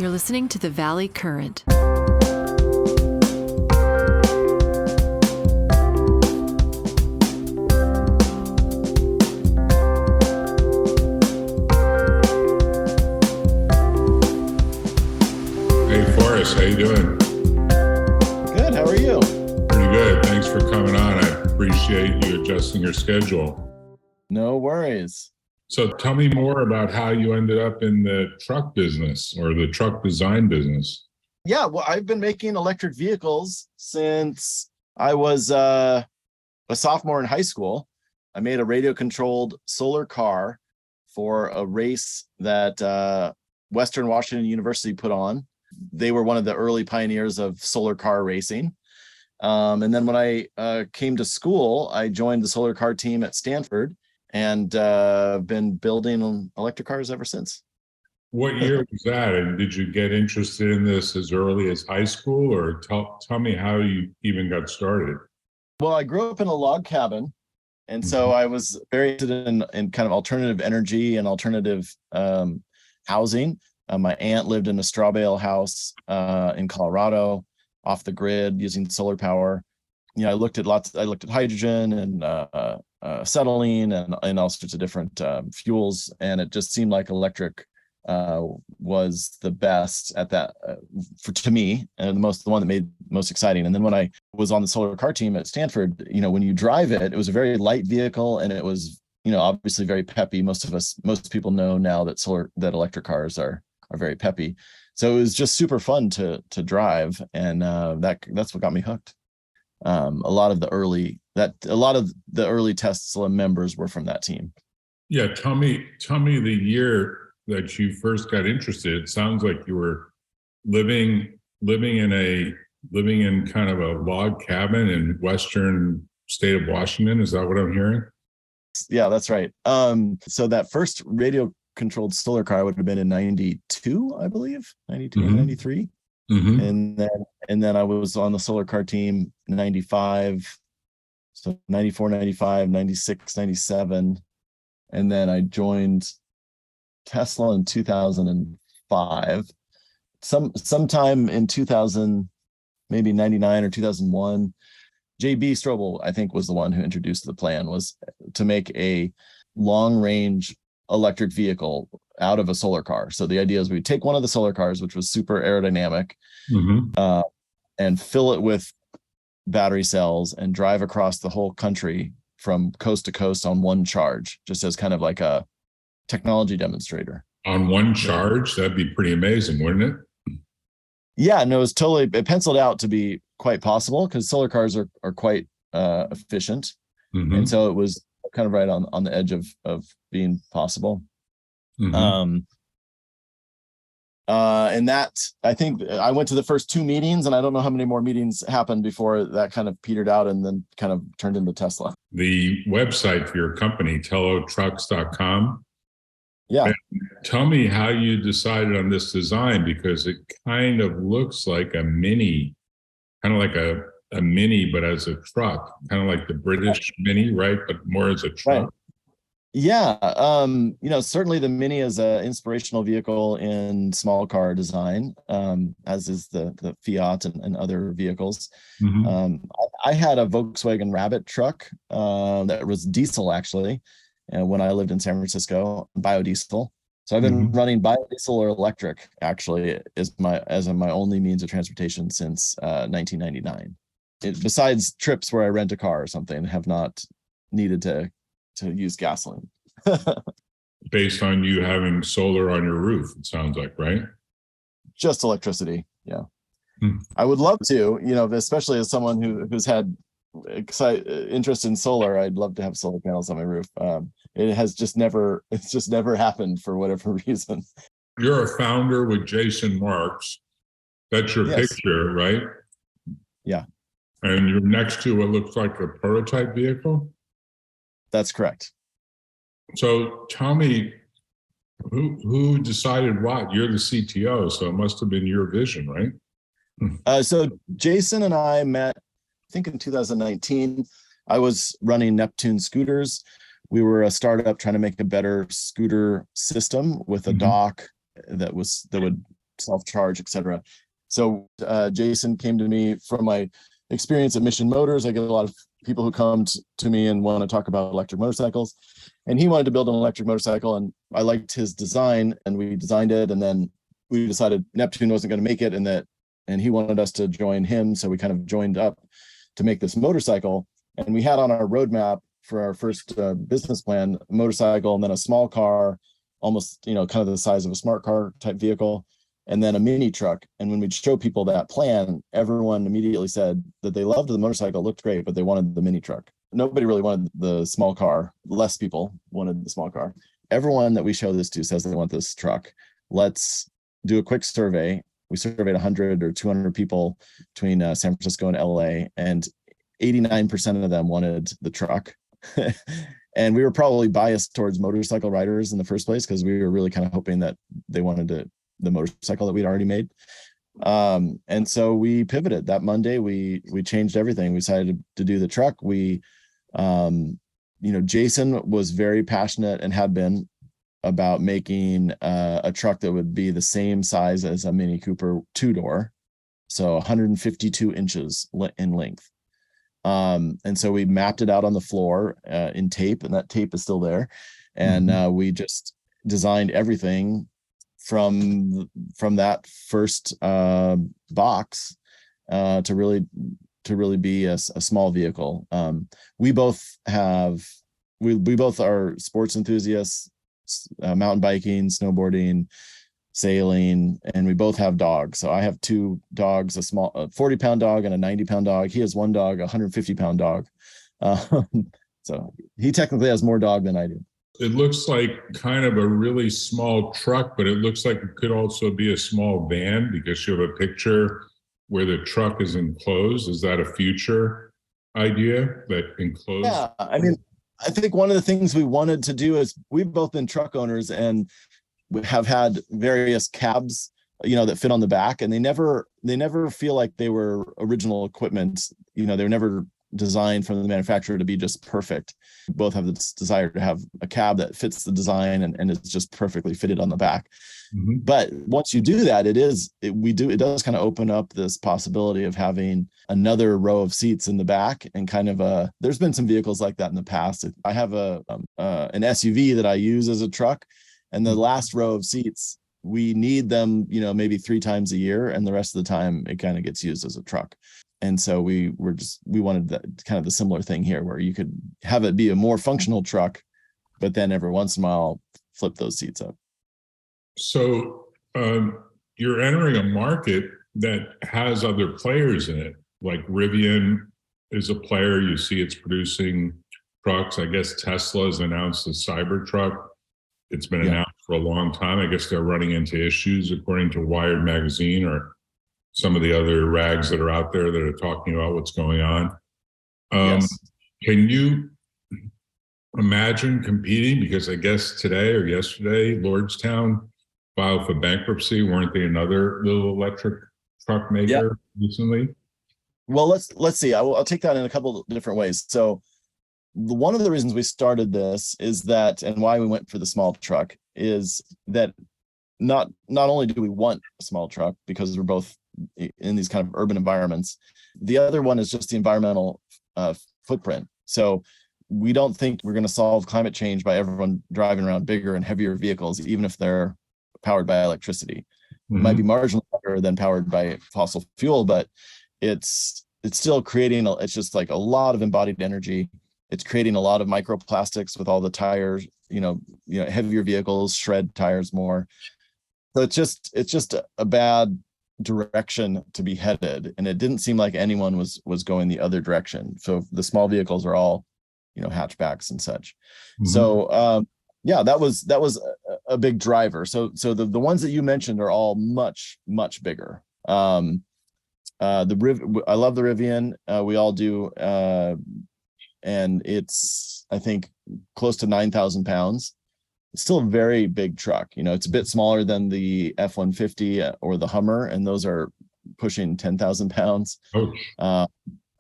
You're listening to the Valley Current. Hey, Forrest, how you doing? Good. How are you? Pretty good. Thanks for coming on. I appreciate you adjusting your schedule. No worries. So tell me more about how you ended up in the truck business or the truck design business. Yeah, well, I've been making electric vehicles since I was a sophomore in high school. I made a radio-controlled solar car for a race that Western Washington University put on. They were one of the early pioneers of solar car racing. And then when I came to school, I joined the solar car team at Stanford and been building electric cars ever since. What year was that? And did you get interested in this as early as high school, or tell me how you even got started? Well, I grew up in a log cabin, and so I was very interested in kind of alternative energy and alternative housing. My aunt lived in a straw bale house in Colorado, off the grid using solar power. You know, I looked at hydrogen and acetylene and all sorts of different fuels, and it just seemed like electric was the best at that to me, and the one that made most exciting. And then when I was on the solar car team at Stanford, you know, when you drive it, it was a very light vehicle, and it was, you know, obviously very peppy. Most people know now that electric cars are very peppy. So it was just super fun to drive, and that's what got me hooked. A lot of the early Tesla members were from that team. Yeah, tell me the year that you first got interested. It sounds like you were living in kind of a log cabin in western state of Washington. Is that what I'm hearing? Yeah, that's right. So that first radio controlled solar car would have been in 92, I believe, 92 or 93. And then I was on the solar car team 95, so 94, 95, 96, 97. And then I joined Tesla in 2005. Sometime in 2000, maybe 99 or 2001, JB Strobel, I think, was the one who introduced the plan, was to make a long range electric vehicle out of a solar car. So the idea is we take one of the solar cars, which was super aerodynamic, and fill it with battery cells and drive across the whole country from coast to coast on one charge, just as kind of like a technology demonstrator. On one charge? That'd be pretty amazing, wouldn't it? Yeah, no, it penciled out to be quite possible, because solar cars are quite efficient. And so it was kind of right on the edge of being possible. And that, I think I went to the first 2 meetings, and I don't know how many more meetings happened before that kind of petered out and then kind of turned into Tesla. The website for your company, TeloTrucks.com. Yeah. And tell me how you decided on this design, because it kind of looks like a mini, kind of like a mini, but as a truck, kind of like the British Mini, right? But more as a truck. Right. Yeah. You know, certainly the Mini is an inspirational vehicle in small car design, as is the Fiat and other vehicles. I had a Volkswagen Rabbit truck that was diesel, actually, when I lived in San Francisco, biodiesel. So I've been running biodiesel or electric, actually, as my only means of transportation since 1999. Besides trips where I rent a car or something, have not needed to use gasoline. Based on you having solar on your roof, it sounds like, right? Just electricity. Yeah. I would love to, you know, especially as someone who's had interest in solar, I'd love to have solar panels on my roof. It's just never happened for whatever reason. You're a founder with Jason Marks. That's your picture, right? Yeah. And you're next to what looks like a prototype vehicle? That's correct. So tell me, who decided what? You're the CTO, so it must have been your vision, right? So Jason and I met, I think, in 2019. I was running Neptune scooters. We were a startup trying to make a better scooter system with a dock that would self-charge, etc. So Jason came to me from my experience at Mission Motors. I get a lot of people who come to me and want to talk about electric motorcycles, and he wanted to build an electric motorcycle, and I liked his design, and we designed it, and then we decided Neptune wasn't going to make it, and he wanted us to join him, so we kind of joined up to make this motorcycle. And we had on our roadmap for our first business plan, a motorcycle, and then a small car, almost, kind of the size of a smart car type vehicle, and then a mini truck. And when we'd show people that plan, everyone immediately said that they loved the motorcycle, looked great, but they wanted the mini truck. Nobody really wanted the small car. Less people wanted the small car. Everyone that we show this to says they want this truck. Let's do a quick survey. We surveyed 100 or 200 people between San Francisco and LA, and 89% of them wanted the truck. And we were probably biased towards motorcycle riders in the first place, because we were really kind of hoping that they wanted the motorcycle that we'd already made. And so we pivoted that Monday. We changed everything. We decided to do the truck. Jason was very passionate and had been about making a truck that would be the same size as a Mini Cooper 2-door, so 152 inches in length. And so we mapped it out on the floor in tape, and that tape is still there. And we just designed everything from that first box to really be a small vehicle. We both are sports enthusiasts, mountain biking, snowboarding, sailing, and we both have dogs. So I have two dogs, a 40-pound dog and a 90-pound dog. He has one dog, a 150-pound dog. So he technically has more dog than I do. It looks like kind of a really small truck, but it looks like it could also be a small van, because you have a picture where the truck is enclosed. Is that a future idea, that enclosed? Yeah, I mean, I think one of the things we wanted to do is, we've both been truck owners, and we have had various cabs, that fit on the back, and they never feel like they were original equipment. They were never designed from the manufacturer to be just perfect. We both have this desire to have a cab that fits the design and it's just perfectly fitted on the back. Mm-hmm. But once you do that, it does kind of open up this possibility of having another row of seats in the back, and kind of there's been some vehicles like that in the past. I have an SUV that I use as a truck, and the last row of seats, we need them, maybe 3 times a year, and the rest of the time it kind of gets used as a truck. And so we wanted that, kind of the similar thing here, where you could have it be a more functional truck, but then every once in a while flip those seats up. So you're entering a market that has other players in it, like Rivian is a player. You see it's producing trucks. I guess Tesla's announced the Cybertruck. It's been announced for a long time. I guess they're running into issues, according to Wired magazine, or some of the other rags that are out there that are talking about what's going on. Yes. Can you imagine competing? Because I guess today or yesterday, Lordstown filed for bankruptcy. Weren't they another little electric truck maker recently? Well, let's see. I'll take that in a couple of different ways. So one of the reasons we started this is that, and why we went for the small truck, is that not only do we want a small truck because we're both in these kind of urban environments, the other one is just the environmental footprint. So we don't think we're going to solve climate change by everyone driving around bigger and heavier vehicles, even if they're powered by electricity. Mm-hmm. It might be marginally better than powered by fossil fuel, but it's still creating it's just like a lot of embodied energy. It's creating a lot of microplastics with all the tires, heavier vehicles shred tires more. So it's just a bad direction to be headed, and it didn't seem like anyone was going the other direction. So the small vehicles are all hatchbacks and such. Mm-hmm. So that was a big driver. So the ones that you mentioned are all much bigger. I love the Rivian. We all do, and it's, I think, close to 9,000 pounds. It's still a very big truck. It's a bit smaller than the F-150 or the Hummer, and those are pushing 10,000 pounds. Oh.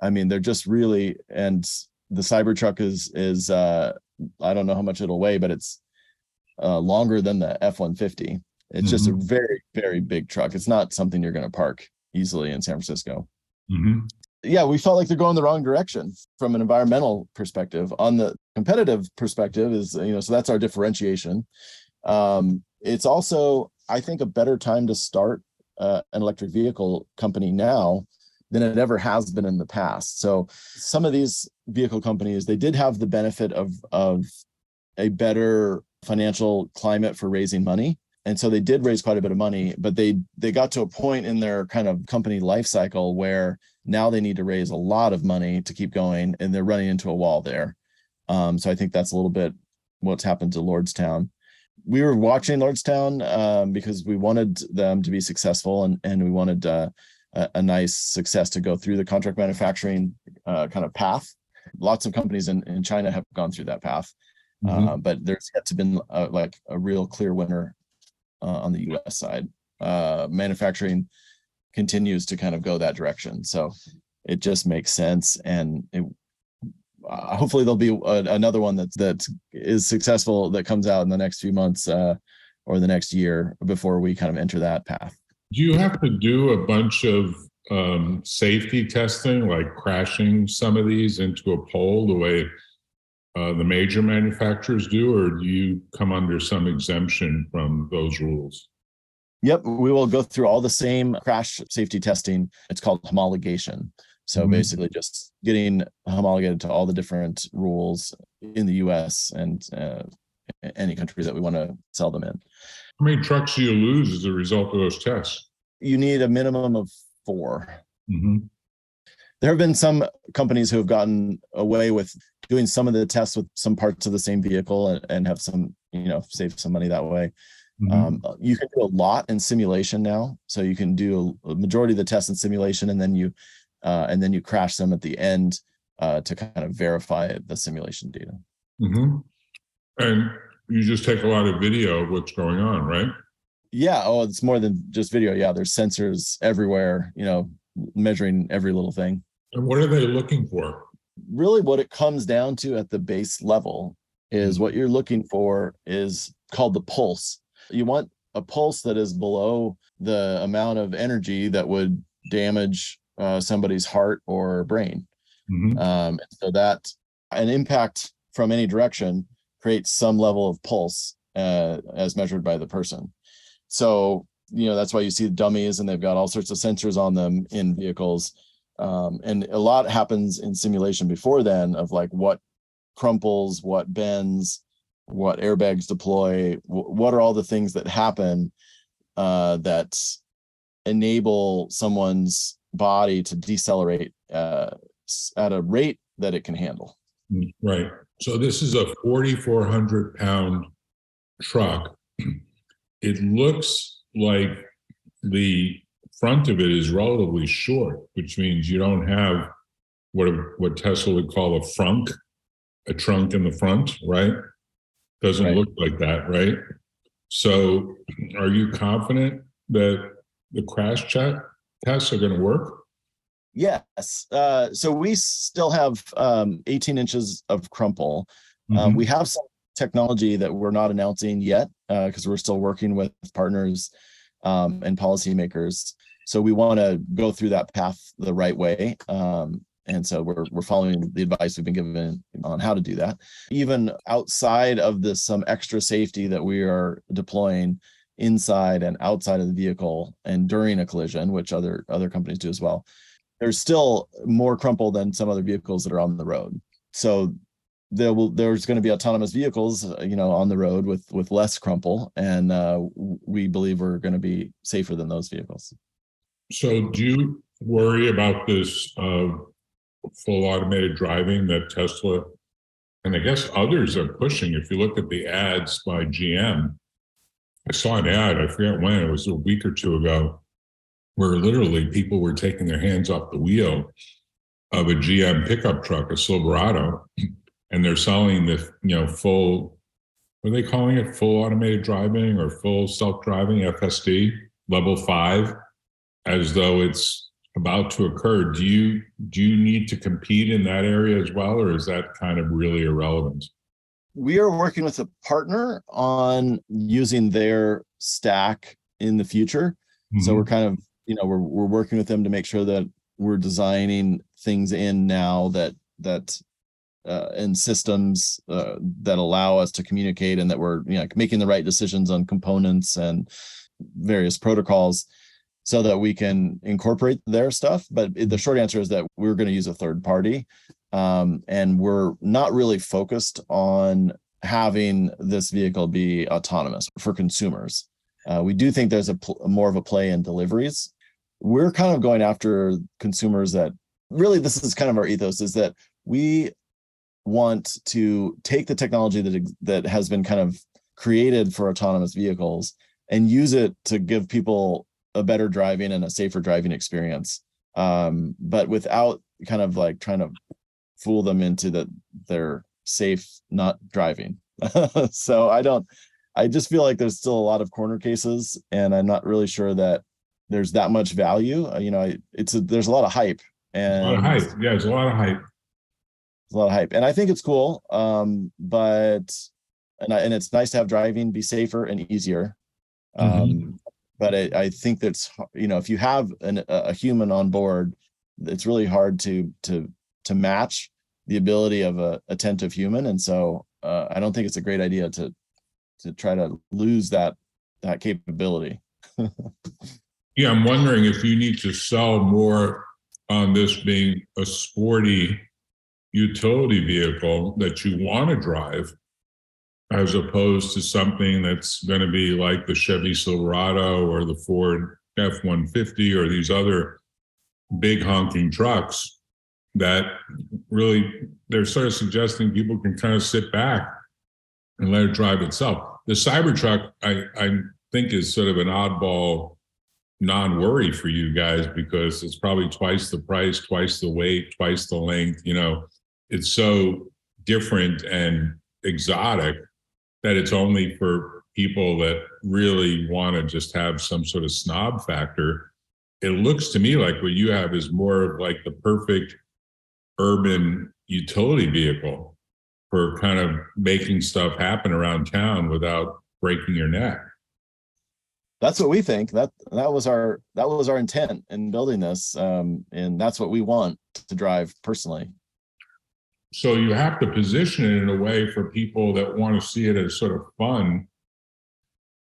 I mean, they're just really, and the Cybertruck is I don't know how much it'll weigh, but it's longer than the F-150. It's just a very, very big truck. It's not something you're going to park easily in San Francisco. Yeah, we felt like they're going the wrong direction from an environmental perspective. On the competitive perspective is, so that's our differentiation. It's also, I think, a better time to start an electric vehicle company now than it ever has been in the past. So some of these vehicle companies, they did have the benefit of a better financial climate for raising money. And so they did raise quite a bit of money, but they got to a point in their kind of company life cycle where now they need to raise a lot of money to keep going, and they're running into a wall there. So I think that's a little bit what's happened to Lordstown. We were watching Lordstown because we wanted them to be successful, and we wanted a nice success to go through the contract manufacturing kind of path. Lots of companies in China have gone through that path, but there's yet to been like a real clear winner on the U.S. side. Manufacturing continues to kind of go that direction, so it just makes sense, and hopefully there'll be another one that is successful that comes out in the next few months or the next year before we kind of enter that path. Do you have to do a bunch of safety testing, like crashing some of these into a pole the way the major manufacturers do, or do you come under some exemption from those rules? Yep, we will go through all the same crash safety testing. It's called homologation. So basically just getting homologated to all the different rules in the US and any country that we want to sell them in. How many trucks do you lose as a result of those tests? You need a minimum of 4. There have been some companies who have gotten away with doing some of the tests with some parts of the same vehicle and have some, save some money that way. You can do a lot in simulation now. So you can do a majority of the tests in simulation, and then you crash them at the end to kind of verify the simulation data. And you just take a lot of video of what's going on, right? Yeah. Oh, it's more than just video. Yeah. There's sensors everywhere, measuring every little thing. And what are they looking for? Really what it comes down to at the base level is what you're looking for is called the pulse. You want a pulse that is below the amount of energy that would damage somebody's heart or brain. So that an impact from any direction creates some level of pulse as measured by the person. So, that's why you see dummies and they've got all sorts of sensors on them in vehicles. And a lot happens in simulation before then of like what crumples, what bends, what airbags deploy, what are all the things that happen that enable someone's body to decelerate at a rate that it can handle. Right. So this is a 4,400 pound truck. It looks like the front of it is relatively short, which means you don't have what Tesla would call a frunk, a trunk in the front, right? Doesn't look like that, right? So are you confident that the crash tests are going to work? Yes. So we still have 18 inches of crumple. We have some technology that we're not announcing yet because we're still working with partners and policymakers. So we want to go through that path the right way. And so we're following the advice we've been given on how to do that. Even outside of this, some extra safety that we are deploying inside and outside of the vehicle and during a collision, which other companies do as well. There's still more crumple than some other vehicles that are on the road. So there's going to be autonomous vehicles, on the road with less crumple, and we believe we're going to be safer than those vehicles. So do you worry about this full automated driving that Tesla and I guess others are pushing? If you look at the ads by GM, I saw an ad, I forget when, it was a week or two ago, where literally people were taking their hands off the wheel of a GM pickup truck, a Silverado, and they're selling the, full, what are they calling it? Full automated driving or full self-driving, FSD, level 5, as though it's about to occur. Do you need to compete in that area as well, or is that kind of really irrelevant? We are working with a partner on using their stack in the future. So we're kind of, we're working with them to make sure that we're designing things in now that and systems that allow us to communicate, and that we're making the right decisions on components and various protocols so that we can incorporate their stuff. But the short answer is that we're going to use a third party, and we're not really focused on having this vehicle be autonomous for consumers. We do think there's more of a play in deliveries. We're kind of going after consumers that really, this is kind of our ethos, is that we want to take the technology that has been kind of created for autonomous vehicles and use it to give people a better driving and a safer driving experience, but without kind of like trying to fool them into that they're safe not driving. So I just feel like there's still a lot of corner cases, and I'm not really sure that there's that much value. There's a lot of hype. And a lot of hype. Yeah, there's a lot of hype. There's a lot of hype, and I think it's cool. But it's nice to have driving be safer and easier. But I think that's, if you have a human on board, it's really hard to match the ability of a attentive human. And so I don't think it's a great idea to try to lose that capability. Yeah, I'm wondering if you need to sell more on this being a sporty utility vehicle that you want to drive, as opposed to something that's going to be like the Chevy Silverado or the Ford F-150 or these other big honking trucks that really, they're sort of suggesting people can kind of sit back and let it drive itself. The Cybertruck, I think, is sort of an oddball non-worry for you guys, because it's probably twice the price, twice the weight, twice the length. It's so different and exotic that it's only for people that really want to just have some sort of snob factor. It looks to me like what you have is more of like the perfect urban utility vehicle for kind of making stuff happen around town without breaking your neck. That's what we think. That was our intent in building this, and that's what we want to drive personally. So you have to position it in a way for people that want to see it as sort of fun.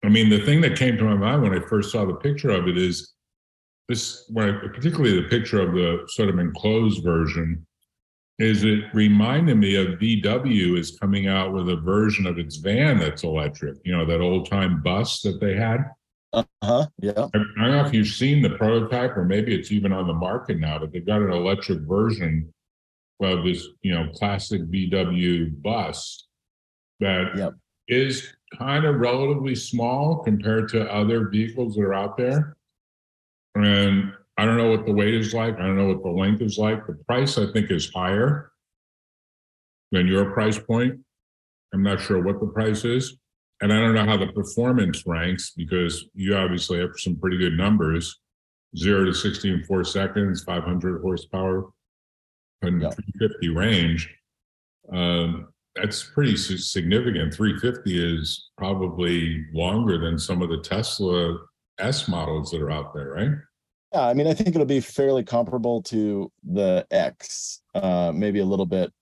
I mean, the thing that came to my mind when I first saw the picture of it is this, particularly the picture of the sort of enclosed version, is it reminded me of VW is coming out with a version of its van that's electric, that old time bus that they had. Yeah. I don't know if you've seen the prototype, or maybe it's even on the market now, but they've got an electric version of this, classic VW bus that is kind of relatively small compared to other vehicles that are out there. And I don't know what the weight is like. I don't know what the length is like. The price, I think, is higher than your price point. I'm not sure what the price is. And I don't know how the performance ranks, because you obviously have some pretty good numbers. 0 to 60 in 4 seconds, 500 horsepower, and 350 range. That's pretty significant. 350 is probably longer than some of the Tesla S models that are out there, right? Yeah, I mean, I think it'll be fairly comparable to the X, maybe a little bit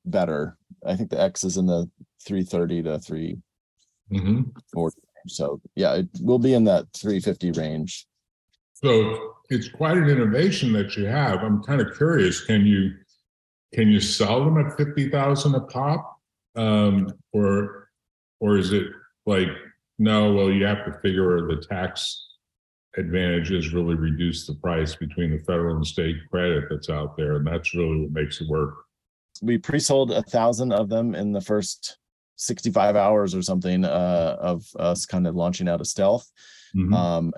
better. I think the X is in the 330 to 340. So yeah, it will be in that 350 range. So it's quite an innovation that you have. I'm kind of curious, can you sell them at 50,000 a pop? Or is it like, no, well, you have to figure the tax advantages really reduce the price between the federal and state credit that's out there, and that's really what makes it work. We pre-sold 1,000 of them in the first 65 hours or something of us kind of launching out of stealth, and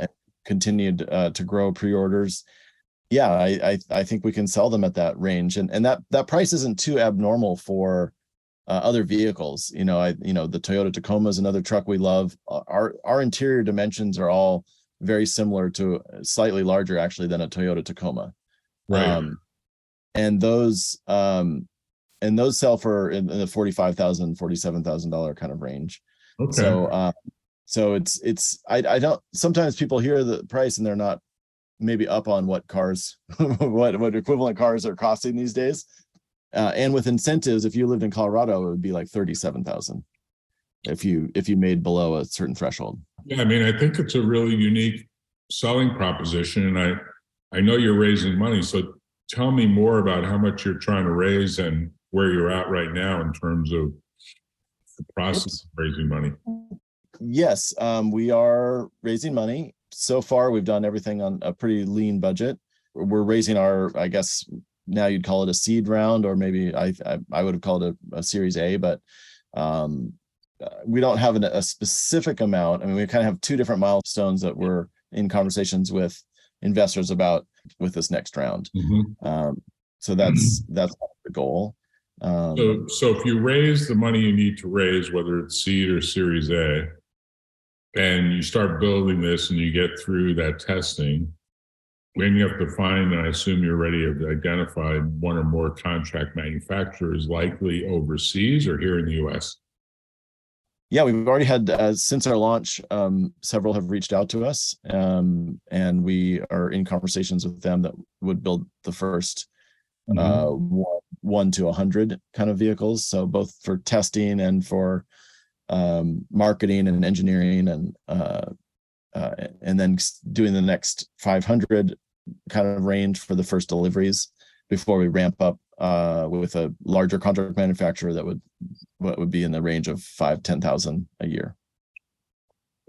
continued to grow pre-orders. Yeah, I think we can sell them at that range, and that price isn't too abnormal for other vehicles. The Toyota Tacoma is another truck we love. Our interior dimensions are all very similar to, slightly larger actually than a Toyota Tacoma. Right. And those and those sell for in the $45,000, $47,000 kind of range. Okay. So I don't, sometimes people hear the price and they're not maybe up on what cars, what equivalent cars are costing these days. And with incentives, if you lived in Colorado, it would be like 37,000 if you made below a certain threshold. Yeah, I mean, I think it's a really unique selling proposition, and I know you're raising money, so tell me more about how much you're trying to raise and where you're at right now in terms of the process of raising money. Yes, we are raising money. So far, we've done everything on a pretty lean budget. We're raising our, I guess now you'd call it a seed round, or maybe I would have called it a Series A, but we don't have a specific amount. I mean, we kind of have two different milestones that we're in conversations with investors about with this next round. So that's the goal. So if you raise the money you need to raise, whether it's seed or Series A, and you start building this and you get through that testing, then you have to find, and I assume you're ready to identify one or more contract manufacturers, likely overseas or here in the US. Yeah, we've already had, since our launch, several have reached out to us, and we are in conversations with them that would build the first 1 to 100 kind of vehicles. So both for testing and for marketing and engineering, and then doing the next 500 kind of range for the first deliveries before we ramp up with a larger contract manufacturer that would be in the range of 5,000-10,000 a year.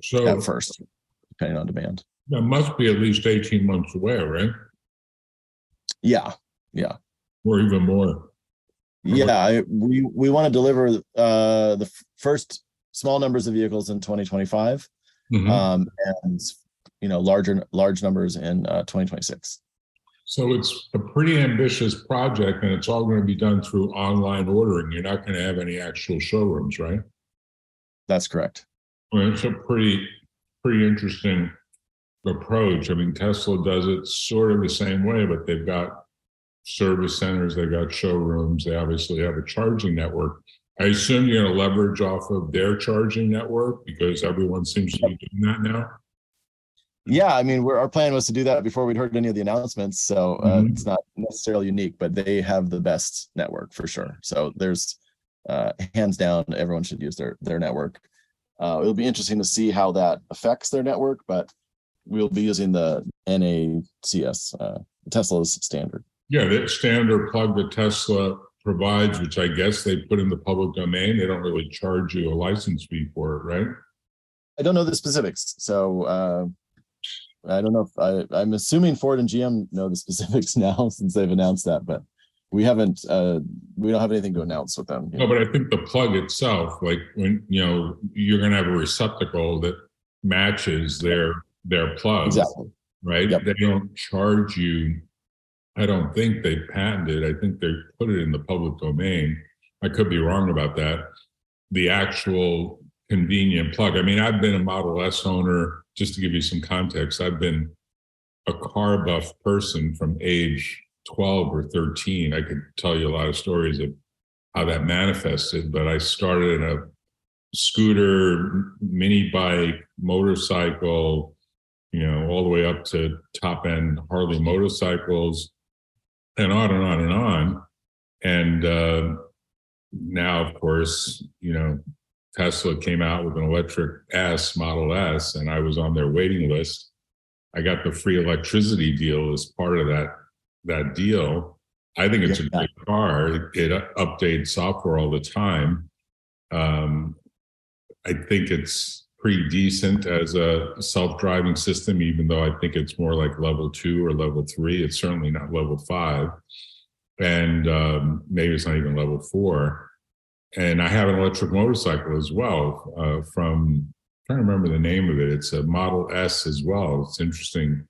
So at first, depending on demand. That must be at least 18 months away, right? Yeah. Or even more. Yeah, we want to deliver the first small numbers of vehicles in 2025, and large numbers in 2026. So it's a pretty ambitious project, and it's all going to be done through online ordering. You're not going to have any actual showrooms, right? That's correct. Well, it's a pretty interesting approach. I mean, Tesla does it sort of the same way, but they've got service centers, they've got showrooms, they obviously have a charging network. I assume you're going to leverage off of their charging network because everyone seems to be doing that now. Yeah, I mean, our plan was to do that before we'd heard any of the announcements, so it's not necessarily unique, but they have the best network for sure. So there's hands down, everyone should use their network. It'll be interesting to see how that affects their network, but we'll be using the NACS, Tesla's standard. Yeah, that standard plug that Tesla provides, which I guess they put in the public domain. They don't really charge you a license fee for it, right? I don't know the specifics, so I don't know if I'm assuming Ford and GM know the specifics now since they've announced that, but we haven't. We don't have anything to announce with them. No, but I think the plug itself, like when you're going to have a receptacle that matches their plugs, exactly, right? Yep. They don't charge you. I don't think they patented. I think they put it in the public domain. I could be wrong about that. The actual convenient plug. I mean, I've been a Model S owner. Just to give you some context, I've been a car buff person from age 12 or 13. I could tell you a lot of stories of how that manifested, but I started in a scooter, mini bike, motorcycle, all the way up to top end Harley motorcycles, and on and on and on. And now, of course, Tesla came out with an electric Model S, and I was on their waiting list. I got the free electricity deal as part of that deal. I think it's a great car. It updates software all the time. I think it's pretty decent as a self-driving system, even though I think it's more like level 2 or level 3. It's certainly not level 5. And maybe it's not even level 4. And I have an electric motorcycle as well I'm trying to remember the name of it. It's a Model S as well. It's interesting.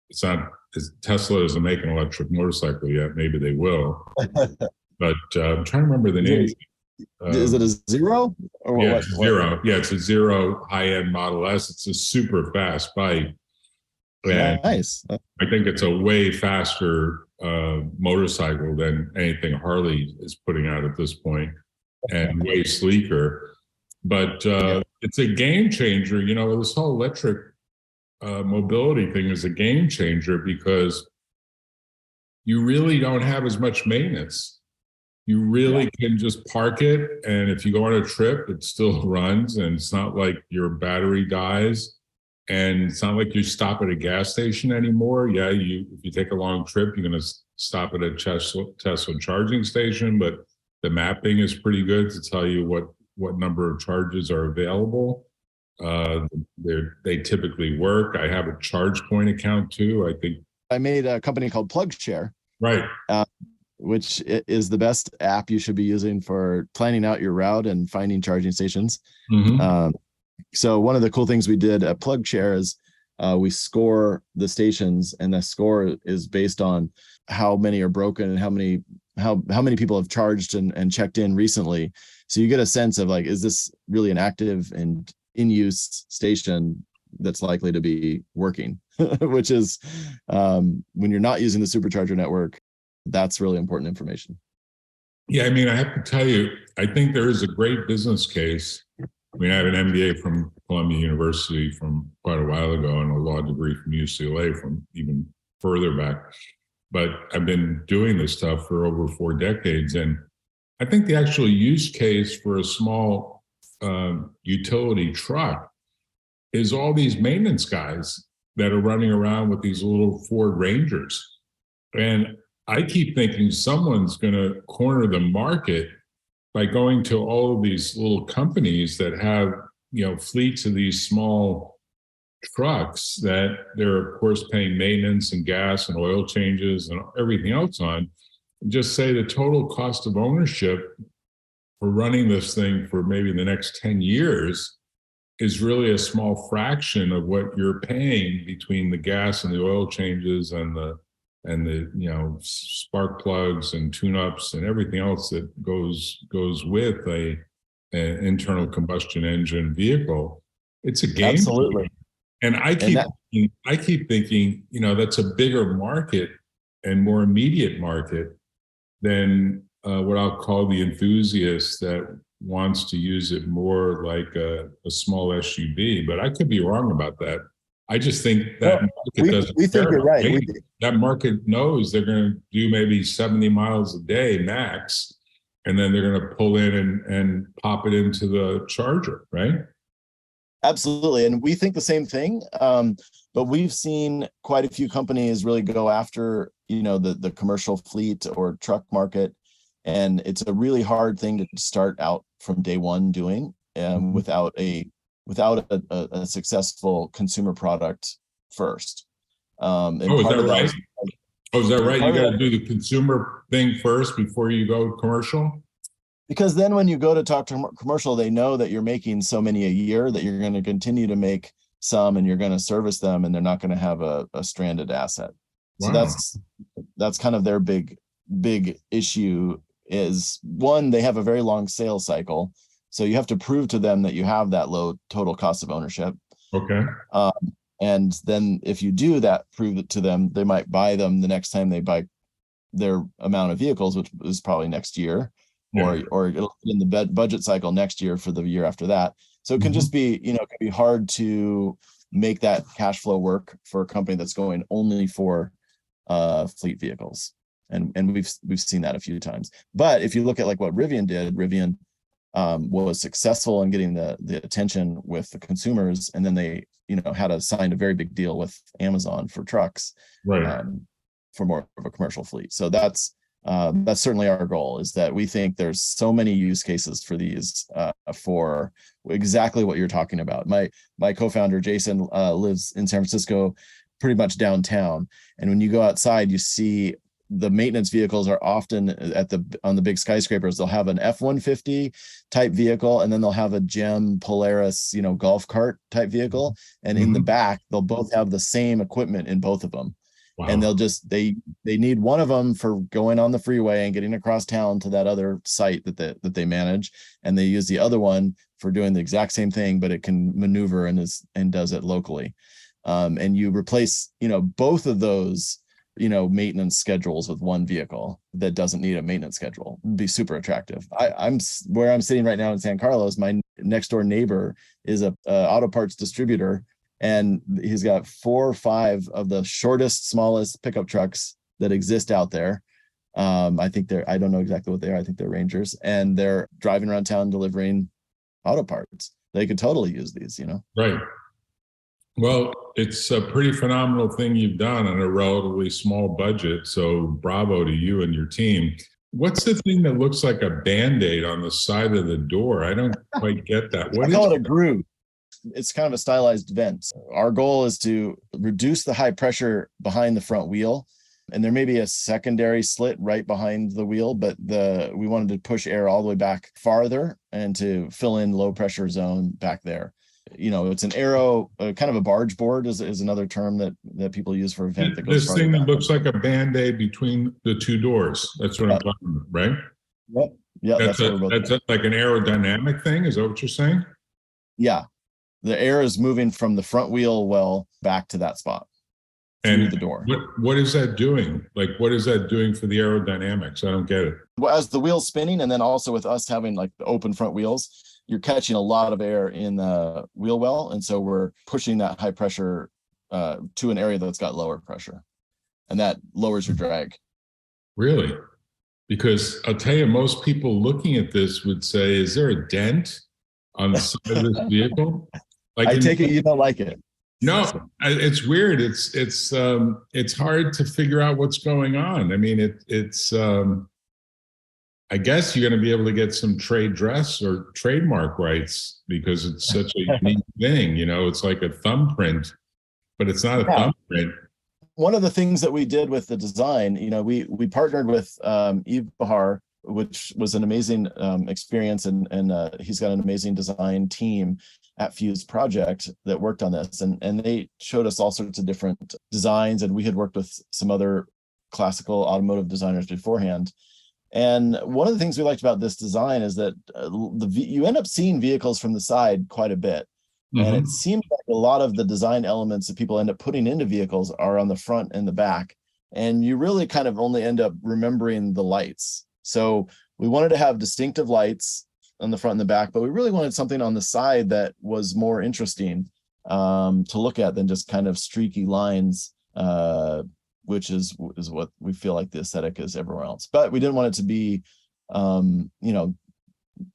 It's not, Tesla doesn't make an electric motorcycle yet. Maybe they will. But I'm trying to remember the name. Is it a Zero? Or yeah, what? Zero. Yeah, it's a Zero high-end Model S. It's a super fast bike. And Nice. I think it's a way faster motorcycle than anything Harley is putting out at this point, and way sleeker. But it's a game changer. You know, this whole electric mobility thing is a game changer because you really don't have as much maintenance. You really can just park it, and if you go on a trip, it still runs, and it's not like your battery dies. And it's not like you stop at a gas station anymore. Yeah, if you take a long trip, you're going to stop at a Tesla charging station, but the mapping is pretty good to tell you what number of charges are available. They typically work. I have a charge point account too. I think I made a company called PlugShare, right, which is the best app you should be using for planning out your route and finding charging stations. Mm-hmm. So one of the cool things we did at PlugShare is we score the stations, and the score is based on how many are broken and how many people have charged and checked in recently. So you get a sense of like, is this really an active and in use station that's likely to be working, which is when you're not using the supercharger network, that's really important information. Yeah, I mean, I have to tell you, I think there is a great business case. I mean, I have an MBA from Columbia University from quite a while ago and a law degree from UCLA from even further back. But I've been doing this stuff for over 4 decades. And I think the actual use case for a small utility truck is all these maintenance guys that are running around with these little Ford Rangers. And I keep thinking someone's going to corner the market by going to all of these little companies that have, you know, fleets of these small trucks that they're of course paying maintenance and gas and oil changes and everything else on. Just say the total cost of ownership for running this thing for maybe the next 10 years is really a small fraction of what you're paying between the gas and the oil changes and the you know, spark plugs and tune-ups and everything else that goes with an internal combustion engine vehicle. It's a game. Absolutely. And I keep thinking, you know, that's a bigger market and more immediate market than what I'll call the enthusiast that wants to use it more like a small SUV. But I could be wrong about that. I just think that market doesn't we think you're right. That market knows they're going to do maybe 70 miles a day max, and then they're going to pull in and pop it into the charger, right? Absolutely. And we think the same thing. But we've seen quite a few companies really go after, you know, the commercial fleet or truck market. And it's a really hard thing to start out from day one doing without a successful consumer product first. Is that right? Is that right? You got to do the consumer thing first before you go commercial? Because then when you go to talk to commercial, they know that you're making so many a year that you're going to continue to make some, and you're going to service them, and they're not going to have a stranded asset. Wow. So that's kind of their big issue is, one, they have a very long sales cycle. So you have to prove to them that you have that low total cost of ownership. Okay. And then if you do that, prove it to them, they might buy them the next time they buy their amount of vehicles, which is probably next year, or it'll be in the budget cycle next year for the year after that. So it can just be, you know, it can be hard to make that cash flow work for a company that's going only for fleet vehicles. And we've seen that a few times. But if you look at like what Rivian did, Rivian was successful in getting the attention with the consumers, and then they, you know, had to sign a very big deal with Amazon for trucks, right, for more of a commercial fleet. So that's certainly our goal, is that we think there's so many use cases for these for exactly what you're talking about. My co-founder Jason lives in San Francisco, pretty much downtown, and when you go outside, you see the maintenance vehicles are often on the big skyscrapers. They'll have an F-150 type vehicle, and then they'll have a GEM Polaris, you know, golf cart type vehicle. And in the back, they'll both have the same equipment in both of them. Wow. And they'll just, they need one of them for going on the freeway and getting across town to that other site that they manage. And they use the other one for doing the exact same thing, but it can maneuver and does it locally. And you replace, both of those, maintenance schedules with one vehicle that doesn't need a maintenance schedule. It'd be super attractive. I'm where I'm sitting right now in San Carlos. My next door neighbor is a auto parts distributor, and he's got 4 or 5 of the shortest, smallest pickup trucks that exist out there. I think I don't know exactly what they are. I think they're Rangers, and they're driving around town delivering auto parts. They could totally use these, Right. Well, it's a pretty phenomenal thing you've done on a relatively small budget. So bravo to you and your team. What's the thing that looks like a Band-Aid on the side of the door? I don't quite get that. I call it a groove. It's kind of a stylized vent. Our goal is to reduce the high pressure behind the front wheel. And there may be a secondary slit right behind the wheel, but we wanted to push air all the way back farther and to fill in low pressure zone back there. It's an aero, kind of a barge board is another term that people use for a vent that goes this thing that looks like a Band-Aid between the 2 doors. That's what I'm talking about, right? Yep. Yeah, that's like an aerodynamic thing. Is that what you're saying? Yeah. The air is moving from the front wheel well back to that spot. Through the door. What is that doing? Like, what is that doing for the aerodynamics? I don't get it. Well, as the wheel's spinning, and then also with us having like the open front wheels, you're catching a lot of air in the wheel well. And so we're pushing that high pressure to an area that's got lower pressure. And that lowers your drag. Really? Because I'll tell you, most people looking at this would say, is there a dent on the side of this vehicle? Like, I take it you don't like it. No, it's weird. It's hard to figure out what's going on. I mean, it's I guess you're going to be able to get some trade dress or trademark rights because it's such a unique thing. It's like a thumbprint, but it's not a thumbprint. One of the things that we did with the design, we partnered with Yves Bahar, which was an amazing experience, and he's got an amazing design team at Fuse Project that worked on this, and they showed us all sorts of different designs, and we had worked with some other classical automotive designers beforehand. And one of the things we liked about this design is that you end up seeing vehicles from the side quite a bit. Mm-hmm. And it seems like a lot of the design elements that people end up putting into vehicles are on the front and the back, and you really kind of only end up remembering the lights. So we wanted to have distinctive lights on the front and the back, but we really wanted something on the side that was more interesting to look at than just kind of streaky lines, which is what we feel like the aesthetic is everywhere else. But we didn't want it to be,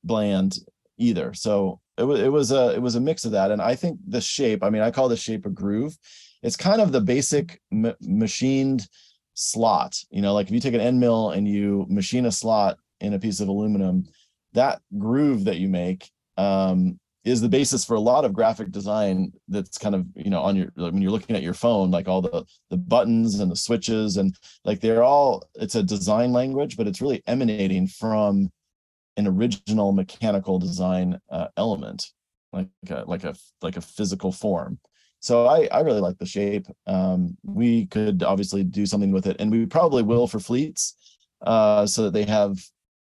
bland either. So it was a mix of that. And I think the shape, I call the shape a groove. It's kind of the basic machined slot. Like if you take an end mill and you machine a slot in a piece of aluminum, that groove that you make is the basis for a lot of graphic design that's kind of, on your, when you're looking at your phone, like all the buttons and the switches, and like it's a design language, but it's really emanating from an original mechanical design element, like a physical form. So I really like the shape. We could obviously do something with it, and we probably will for fleets, so that they have,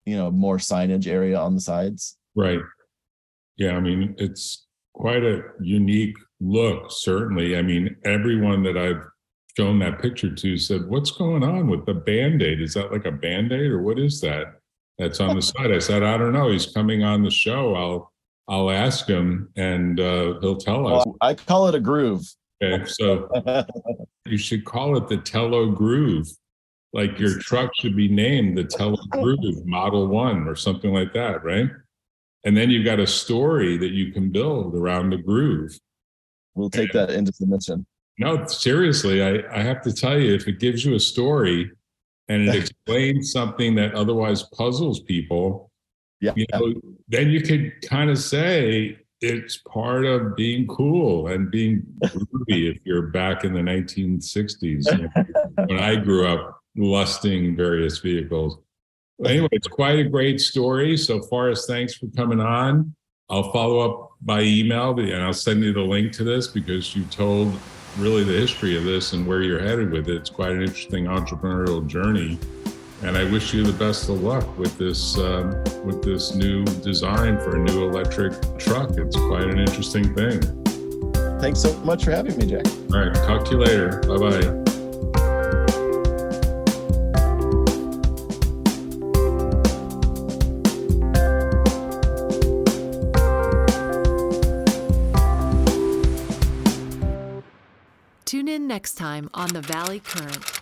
more signage area on the sides. Right. Yeah. It's quite a unique look, certainly. Everyone that I've shown that picture to said, what's going on with the Band-Aid? Is that like a Band-Aid, or what is that? That's on the side. I said, I don't know. He's coming on the show. I'll ask him, and he'll tell us. Well, I call it a groove. Okay. So you should call it the TELO Groove. Like your truck should be named the TELO Groove Model 1 or something like that, right? And then you've got a story that you can build around the groove. We'll take that into submission. No, seriously, I have to tell you, if it gives you a story and it explains something that otherwise puzzles people, then you could kind of say it's part of being cool and being groovy if you're back in the 1960s, when I grew up lusting various vehicles. Anyway, it's quite a great story. So Forrest, thanks for coming on. I'll follow up by email, and I'll send you the link to this because you told really the history of this and where you're headed with it. It's quite an interesting entrepreneurial journey. And I wish you the best of luck with this new design for a new electric truck. It's quite an interesting thing. Thanks so much for having me, Jack. All right. Talk to you later. Bye-bye. Tune in next time on the Valley Current.